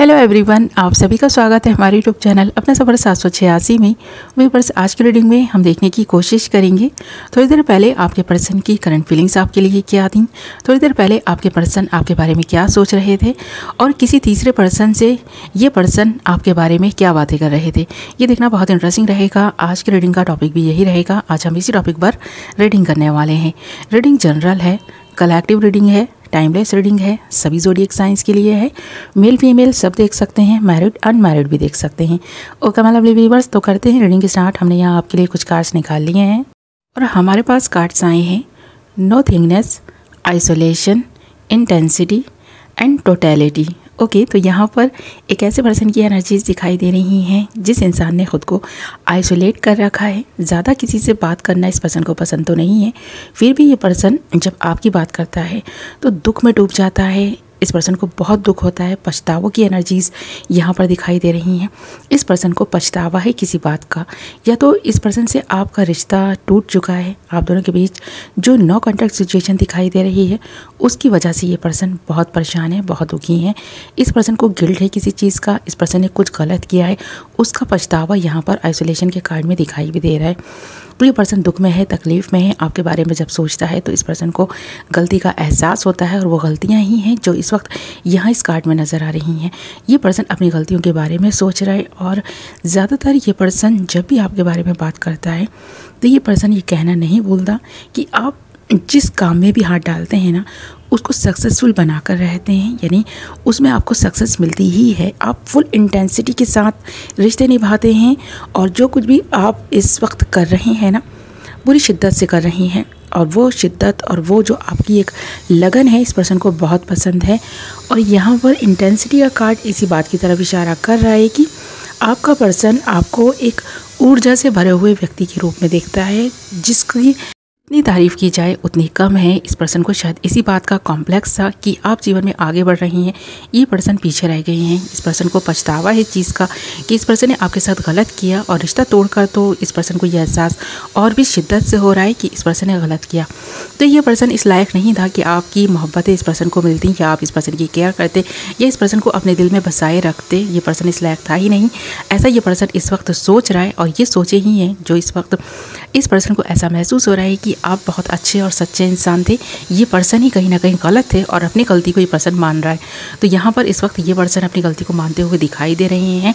Hello everyone, आप सभी का स्वागत है हमारे यूट्यूब चैनल अपना सफ़र 786 में। व्यूअर्स, आज की रीडिंग में हम देखने की कोशिश करेंगे थोड़ी देर पहले आपके पर्सन की करंट फीलिंग्स आपके लिए क्या थी, थोड़ी देर पहले आपके पर्सन आपके बारे में क्या सोच रहे थे और किसी तीसरे पर्सन से ये पर्सन आपके बारे में क्या बातें कर रहे थे। ये देखना बहुत इंटरेस्टिंग रहेगा। आज की रीडिंग का टॉपिक भी यही रहेगा। आज हम इसी टॉपिक पर रीडिंग करने वाले हैं। रीडिंग जनरल है, कलेक्टिव रीडिंग है, टाइमलेस रीडिंग है, सभी ज़ोडिएक साइंस के लिए है। मेल फीमेल सब देख सकते हैं, मैरिड अनमैरिड भी देख सकते हैं। ओके माय लवली व्यूअर्स, तो करते हैं रीडिंग स्टार्ट। हमने यहाँ आपके लिए कुछ कार्ड्स निकाल लिए हैं और हमारे पास कार्ड्स आए हैं nothingness, isolation, intensity and totality. Okay, तो यहाँ पर एक ऐसे पर्सन की एनर्जीज दिखाई दे रही हैं जिस इंसान ने खुद को आइसोलेट कर रखा है। ज़्यादा किसी से बात करना इस पर्सन को पसंद तो नहीं है, फिर भी ये पर्सन जब आपकी बात करता है तो दुख में डूब जाता है। इस पर्सन को बहुत दुख होता है। पछतावों की एनर्जीज़ यहाँ पर दिखाई दे रही हैं। इस पर्सन को पछतावा है किसी बात का, या तो इस पर्सन से आपका रिश्ता टूट चुका है। आप दोनों के बीच जो नो कॉन्टैक्ट सिचुएशन दिखाई दे रही है उसकी वजह से ये पर्सन बहुत परेशान है, बहुत दुखी है। इस पर्सन को गिल्ट है किसी चीज़ का, इस पर्सन ने कुछ गलत किया है, उसका पछतावा यहाँ पर आइसोलेशन के कार्ड में दिखाई भी दे रहा है। तो ये पर्सन दुख में है, तकलीफ़ में है। आपके बारे में जब सोचता है तो इस पर्सन को गलती का एहसास होता है और वो गलतियाँ ही हैं जो इस वक्त यहाँ इस कार्ड में नज़र आ रही हैं। ये पर्सन अपनी गलतियों के बारे में सोच रहा है और ज़्यादातर ये पर्सन जब भी आपके बारे में बात करता है तो ये पर्सन ये कहना नहीं भूलता कि आप जिस काम में भी हाथ डालते हैं ना उसको सक्सेसफुल बनाकर रहते हैं, यानी उसमें आपको सक्सेस मिलती ही है। आप फुल इंटेंसिटी के साथ रिश्ते निभाते हैं और जो कुछ भी आप इस वक्त कर रहे हैं ना पूरी शिद्दत से कर रही हैं, और वो शिद्दत और वो जो आपकी एक लगन है इस पर्सन को बहुत पसंद है। और यहाँ पर इंटेंसिटी का कार्ड इसी बात की तरफ इशारा कर रहा है कि आपका पर्सन आपको एक ऊर्जा से भरे हुए व्यक्ति के रूप में देखता है जिसकी जितनी तारीफ़ की जाए उतनी कम है। इस पर्सन को शायद इसी बात का कॉम्प्लेक्स था कि आप जीवन में आगे बढ़ रही हैं, ये पर्सन पीछे रह गए हैं। इस पर्सन को पछतावा है इस चीज़ का कि इस पर्सन ने आपके साथ गलत किया और रिश्ता तोड़कर तो इस पर्सन को यह एहसास और भी शिद्दत से हो रहा है कि इस पर्सन ने गलत किया। तो ये पर्सन इस लायक नहीं था कि आपकी मोहब्बतें इस पर्सन को मिलती या आप इस पर्सन की केयर करते या इस पर्सन को अपने दिल में बसाए रखते। ये पर्सन इस लायक था ही नहीं। ऐसा ये पर्सन इस वक्त सोच रहा है और ये सोचे ही हैं जो इस वक्त इस पर्सन को ऐसा महसूस हो रहा है कि आप बहुत अच्छे और सच्चे इंसान थे, ये पर्सन ही कहीं ना कहीं गलत थे और अपनी गलती को ये पर्सन मान रहा है। तो यहाँ पर इस वक्त ये पर्सन अपनी गलती को मानते हुए दिखाई दे रहे हैं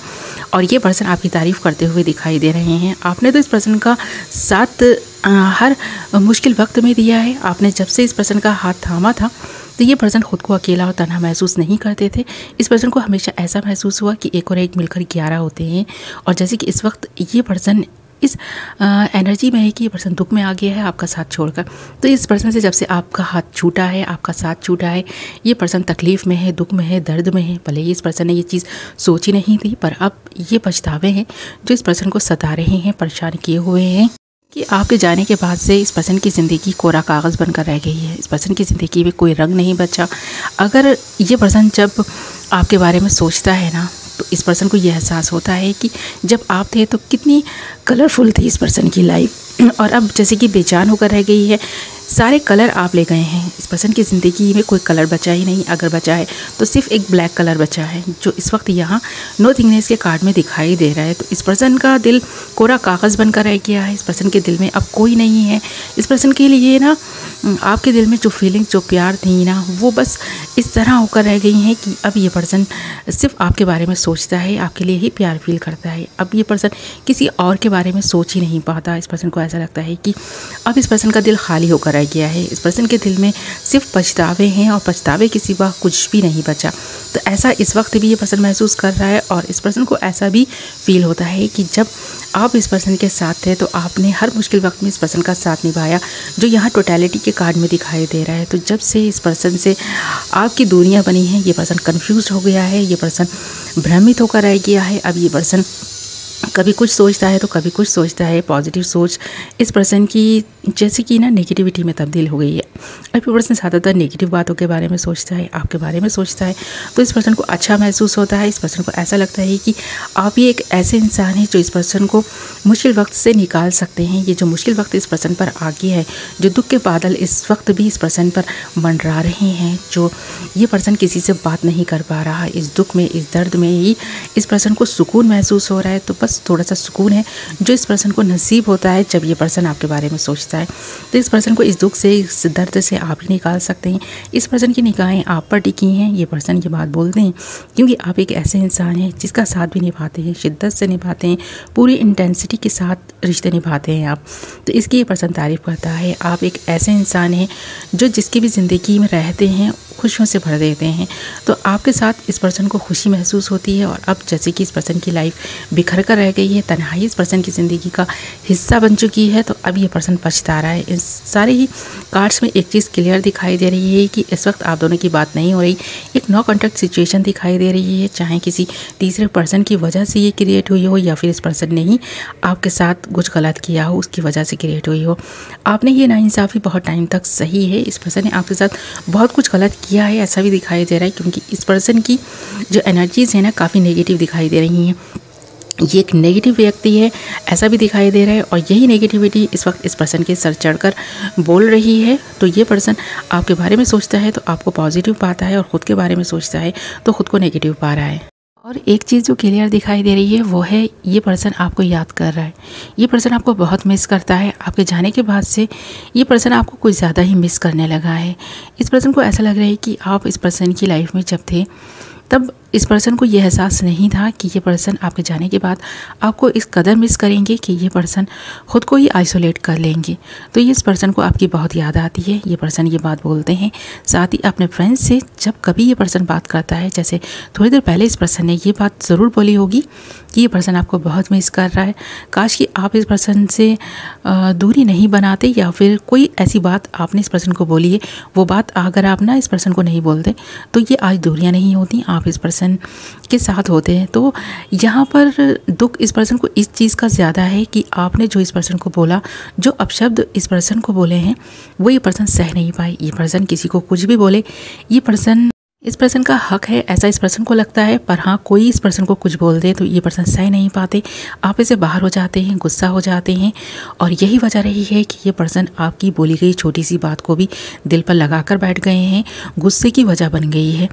और ये पर्सन आपकी तारीफ़ करते हुए दिखाई दे रहे हैं। आपने तो इस पर्सन का साथ हर मुश्किल वक्त में दिया है। आपने जब से इस पर्सन का हाथ थामा था तो ये पर्सन खुद को अकेला और तन्हा महसूस नहीं करते थे। इस पर्सन को हमेशा ऐसा महसूस हुआ कि एक और एक मिलकर 11 होते हैं। और जैसे कि इस वक्त ये पर्सन इस एनर्जी में है कि ये पर्सन दुख में आ गया है आपका साथ छोड़कर। तो इस पर्सन से जब से आपका हाथ छूटा है, आपका साथ छूटा है, ये पर्सन तकलीफ़ में है, दुख में है, दर्द में है। भले ही इस पर्सन ने ये चीज़ सोची नहीं थी, पर अब ये पछतावे हैं जो इस पर्सन को सता रहे हैं, परेशान किए हुए हैं कि आपके जाने के बाद से इस पर्सन की ज़िंदगी कोरा कागज़ बनकर रह गई है। इस पर्सन की ज़िंदगी में कोई रंग नहीं बचा। अगर ये पर्सन जब आपके बारे में सोचता है ना तो इस पर्सन को यह एहसास होता है कि जब आप थे तो कितनी कलरफुल थी इस पर्सन की लाइफ, और अब जैसे कि बेजान होकर रह गई है। सारे कलर आप ले गए हैं। इस पर्सन की ज़िंदगी में कोई कलर बचा ही नहीं। अगर बचा है तो सिर्फ एक ब्लैक कलर बचा है जो इस वक्त यहाँ नोथिंगनेस के कार्ड में दिखाई दे रहा है। तो इस पर्सन का दिल कोरा कागज़ बनकर रह गया है। इस पर्सन के दिल में अब कोई नहीं है। इस पर्सन के लिए ना आपके दिल में जो फीलिंग्स, जो प्यार थी ना, वो बस इस तरह होकर रह गई हैं कि अब ये पर्सन सिर्फ आपके बारे में सोचता है, आपके लिए ही प्यार फील करता है। अब ये पर्सन किसी और के बारे में सोच ही नहीं पाता। इस पर्सन को ऐसा लगता है कि अब इस पर्सन का दिल खाली होकर रह गया है। इस पर्सन के दिल में सिर्फ पछतावे हैं और पछतावे के सिवा कुछ भी नहीं बचा। तो ऐसा इस वक्त भी ये पर्सन महसूस कर रहा है और इस पर्सन को ऐसा भी फील होता है कि जब आप इस पर्सन के साथ थे तो आपने हर मुश्किल वक्त में इस पर्सन का साथ निभाया, जो यहाँ टोटलिटी के कार्ड में दिखाई दे रहा है। तो जब से इस पर्सन से आपकी दूरियां बनी हैं, ये पर्सन कंफ्यूज हो गया है, ये पर्सन भ्रमित होकर रह गया है। अब ये पर्सन कभी कुछ सोचता है तो कभी कुछ सोचता है। पॉजिटिव सोच इस पर्सन की जैसे कि ना नेगेटिविटी में तब्दील हो गई है। अब ये पर्सन ज़्यादातर नेगेटिव बातों के बारे में सोचता है, आपके बारे में सोचता है, तो इस पर्सन को अच्छा महसूस होता है। इस पर्सन को ऐसा लगता है कि आप ही एक ऐसे इंसान हैं जो इस पर्सन को मुश्किल वक्त से निकाल सकते हैं। ये जो मुश्किल वक्त इस पर्सन पर आ गया है, जो दुख के बादल इस वक्त भी इस पर्सन पर मंडरा रहे हैं, जो ये पर्सन किसी से बात नहीं कर पा रहा, इस दुख में, इस दर्द में ही इस पर्सन को सुकून महसूस हो रहा है। तो बस थोड़ा सा सुकून है जो इस पर्सन को नसीब होता है जब ये पर्सन आपके बारे में सोचता है। तो इस पर्सन को इस दुख से, इस दर्द से आप ही निकाल सकते हैं। इस पर्सन की निगाहें आप पर टिकी हैं। ये पर्सन ये बात बोलते हैं क्योंकि आप एक ऐसे इंसान हैं जिसका साथ भी निभाते हैं, शिद्दत से निभाते हैं, पूरी इंटेंसिटी के साथ रिश्ते निभाते हैं आप। तो इसकी ये पर्सन तारीफ़ करता है। आप एक ऐसे इंसान हैं जो जिसकी भी ज़िंदगी में रहते हैं खुशियों से भर देते हैं। तो आपके साथ इस पर्सन को खुशी महसूस होती है। और अब जैसे कि इस पर्सन की लाइफ बिखर कर रह गई है, तन्हाई इस पर्सन की ज़िंदगी का हिस्सा बन चुकी है, तो अब ये पर्सन पछता रहा है। इस सारे ही कार्ड्स में एक चीज़ क्लियर दिखाई दे रही है कि इस वक्त आप दोनों की बात नहीं हो रही। एक नो कॉन्टैक्ट सिचुएशन दिखाई दे रही है, चाहे किसी तीसरे पर्सन की वजह से ये क्रिएट हुई हो या फिर इस पर्सन ने ही आपके साथ कुछ गलत किया हो, उसकी वजह से क्रिएट हुई हो। आपने ये नाइंसाफ़ी बहुत टाइम तक सही है, इस पर्सन ने आपके साथ बहुत कुछ गलत किया है, ऐसा भी दिखाई दे रहा है क्योंकि इस पर्सन की जो एनर्जीज़ है ना काफ़ी नेगेटिव दिखाई दे रही हैं। ये एक नेगेटिव व्यक्ति है ऐसा भी दिखाई दे रहा है और यही नेगेटिविटी इस वक्त इस पर्सन के सर चढ़कर बोल रही है। तो ये पर्सन आपके बारे में सोचता है तो आपको पॉजिटिव पाता है और ख़ुद के बारे में सोचता है तो ख़ुद को नेगेटिव पा रहा है। और एक चीज़ जो क्लियर दिखाई दे रही है वो है ये पर्सन आपको याद कर रहा है। ये पर्सन आपको बहुत मिस करता है। आपके जाने के बाद से ये पर्सन आपको कुछ ज़्यादा ही मिस करने लगा है। इस पर्सन को ऐसा लग रहा है कि आप इस पर्सन की लाइफ में जब थे तब इस पर्सन को ये एहसास नहीं था कि ये पर्सन आपके जाने के बाद आपको इस कदर मिस करेंगे कि ये पर्सन ख़ुद को ही आइसोलेट कर लेंगे। तो ये इस पर्सन को आपकी बहुत याद आती है। ये पर्सन ये बात बोलते हैं। साथ ही अपने फ्रेंड्स से जब कभी ये पर्सन बात करता है, जैसे थोड़ी देर पहले इस पर्सन ने ये बात ज़रूर बोली होगी कि ये पर्सन आपको बहुत मिस कर रहा है, काश कि आप इस पर्सन से दूरी नहीं बनाते या फिर कोई ऐसी बात आपने इस पर्सन को बोली है, वो बात अगर आप ना इस पर्सन को नहीं बोलते तो ये आज दूरियां नहीं होती, आप इस पर्सन के साथ होते हैं। तो यहाँ पर दुख इस पर्सन को इस चीज़ का ज़्यादा है कि आपने जो इस पर्सन को बोला, जो अपशब्द इस पर्सन को बोले हैं वो ये पर्सन सह नहीं पाए। ये पर्सन किसी को कुछ भी बोले, इस पर्सन का हक है ऐसा इस पर्सन को लगता है, पर हाँ कोई इस पर्सन को कुछ बोल दे तो ये पर्सन सह नहीं पाते, आप इसे बाहर हो जाते हैं, गुस्सा हो जाते हैं। और यही वजह रही है कि ये पर्सन आपकी बोली गई छोटी सी बात को भी दिल पर लगा कर बैठ गए हैं, गुस्से की वजह बन गई है।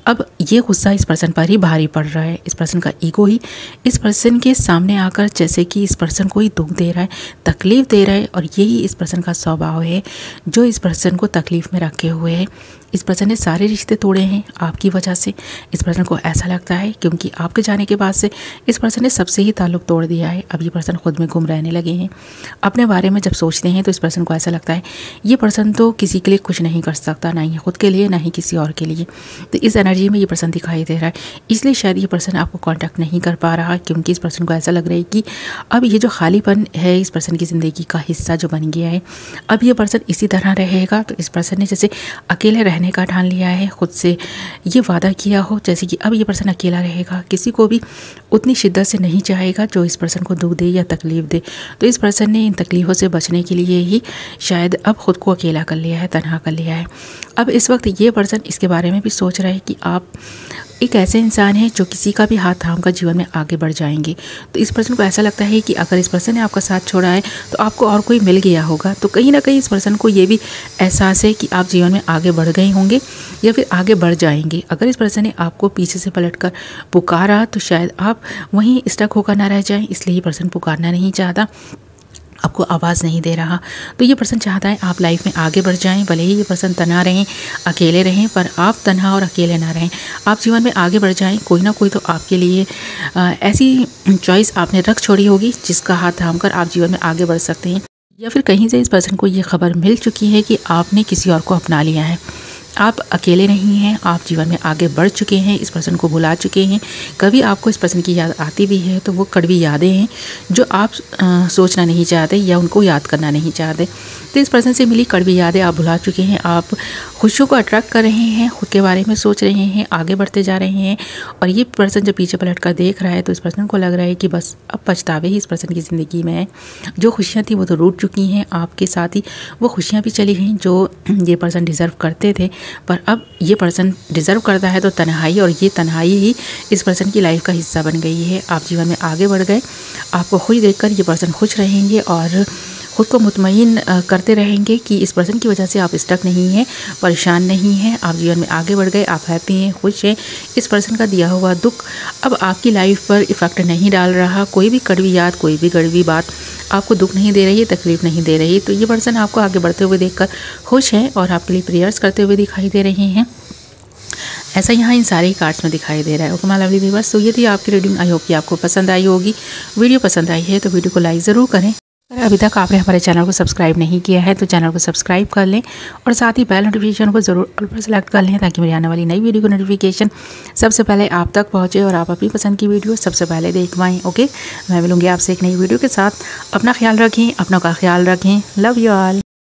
अब ये गुस्सा इस पर्सन पर ही भारी पड़ रहा है। इस पर्सन का ईगो ही इस पर्सन के सामने आकर जैसे कि इस पर्सन को ही दुख दे रहा है, तकलीफ़ दे रहा है। और यही इस पर्सन का स्वभाव है जो इस पर्सन को तकलीफ़ में रखे हुए है। इस पर्सन ने सारे रिश्ते तोड़े हैं आपकी वजह से। इस पर्सन को ऐसा लगता है क्योंकि आपके जाने के बाद से इस पर्सन ने सबसे ही ताल्लुक़ तोड़ दिया है। अब ये पर्सन खुद में गुम रहने लगे हैं। अपने बारे में जब सोचते हैं तो इस पर्सन को ऐसा लगता है ये पर्सन तो किसी के लिए कुछ नहीं कर सकता, ना ही खुद के लिए ना ही किसी और के लिए। तो इस एनर्जी में ये पर्सन दिखाई दे रहा है, इसलिए शायद ये पर्सन आपको कांटेक्ट नहीं कर पा रहा क्योंकि इस पर्सन को ऐसा लग रहा है कि अब ये जो खालीपन है इस पर्सन की ज़िंदगी का हिस्सा जो बन गया है, अब ये पर्सन इसी तरह रहेगा। तो इस पर्सन ने जैसे अकेले रहने का ठान लिया है, खुद से ये वादा किया हो जैसे कि अब ये पर्सन अकेला रहेगा, किसी को भी उतनी शिद्दत से नहीं चाहेगा जो इस पर्सन को दुख दे या तकलीफ़ दे। तो इस पर्सन ने इन तकलीफ़ों से बचने के लिए ही शायद अब ख़ुद को अकेला कर लिया है, तन्हा कर लिया है। अब इस वक्त ये पर्सन इसके बारे में भी सोच रहा है कि आप एक ऐसे इंसान हैं जो किसी का भी हाथ थाम कर जीवन में आगे बढ़ जाएंगे। तो इस पर्सन को ऐसा लगता है कि अगर इस पर्सन ने आपका साथ छोड़ा है तो आपको और कोई मिल गया होगा। तो कहीं ना कहीं इस पर्सन को ये भी एहसास है कि आप जीवन में आगे बढ़ गए होंगे या फिर आगे बढ़ जाएंगे। अगर इस पर्सन ने आपको पीछे से पलटकर पुकारा तो शायद आप वहीं स्टक होकर ना रह जाएं, इसलिए ये पर्सन पुकारना नहीं चाहता, आपको आवाज़ नहीं दे रहा। तो ये पर्सन चाहता है आप लाइफ में आगे बढ़ जाएं, भले ही ये पर्सन तन्हा रहें, अकेले रहें, पर आप तन्हा और अकेले ना रहें, आप जीवन में आगे बढ़ जाएं। कोई ना कोई तो आपके लिए ऐसी चॉइस आपने रख छोड़ी होगी जिसका हाथ थाम कर आप जीवन में आगे बढ़ सकते हैं। या फिर कहीं से इस पर्सन को ये खबर मिल चुकी है कि आपने किसी और को अपना लिया है, आप अकेले नहीं हैं, आप जीवन में आगे बढ़ चुके हैं, इस पर्सन को भुला चुके हैं। कभी आपको इस पर्सन की याद आती भी है तो वो कड़वी यादें हैं जो आप सोचना नहीं चाहते या उनको याद करना नहीं चाहते। तो इस पर्सन से मिली कड़वी यादें आप भुला चुके हैं। आप खुशियों को अट्रैक्ट कर रहे हैं, खुद के बारे में सोच रहे हैं, आगे बढ़ते जा रहे हैं। और ये पर्सन जब पीछे पलट कर देख रहा है तो इस पर्सन को लग रहा है कि बस अब पछतावे ही इस पर्सन की ज़िंदगी में है। जो खुशियाँ थी वो तो रूठ चुकी हैं, आपके साथ ही वो खुशियाँ भी चली गई जो ये पर्सन डिज़र्व करते थे। पर अब ये पर्सन डिज़र्व करता है तो तन्हाई, और ये तन्हाई ही इस पर्सन की लाइफ का हिस्सा बन गई है। आप जीवन में आगे बढ़ गए, आपको खुश देखकर ये पर्सन खुश रहेंगे और खुद को मुतमईन करते रहेंगे कि इस पर्सन की वजह से आप स्टक नहीं हैं, परेशान नहीं हैं, आप जीवन में आगे बढ़ गए, आप हैप्पी हैं, खुश हैं। इस पर्सन का दिया हुआ दुख अब आपकी लाइफ पर इफ़ेक्ट नहीं डाल रहा। कोई भी कड़वी याद, कोई भी कड़वी बात आपको दुख नहीं दे रही है, तकलीफ़ नहीं दे रही। तो ये पर्सन आपको आगे बढ़ते हुए देखकर खुश है और आपके लिए प्रेयर्स करते हुए दिखाई दे रहे हैं। ऐसा यहाँ इन सारे ही कार्ड्स में दिखाई दे रहा है। ओके माय लवली व्यूअर्स, तो ये थी आपकी रीडिंग। आई होप कि आपको पसंद आई होगी। वीडियो पसंद आई है तो वीडियो को लाइक ज़रूर करें। अगर अभी तक आपने हमारे चैनल को सब्सक्राइब नहीं किया है तो चैनल को सब्सक्राइब कर लें और साथ ही बेल नोटिफिकेशन को ज़रूर ऑल पर सेलेक्ट कर लें ताकि मेरी आने वाली नई वीडियो की नोटिफिकेशन सबसे पहले आप तक पहुंचे और आप अपनी पसंद की वीडियो सबसे पहले देख पाएँ। ओके, मैं मिलूँगी आपसे एक नई वीडियो के साथ। अपना ख्याल रखें, अपनों का ख्याल रखें। Love you all.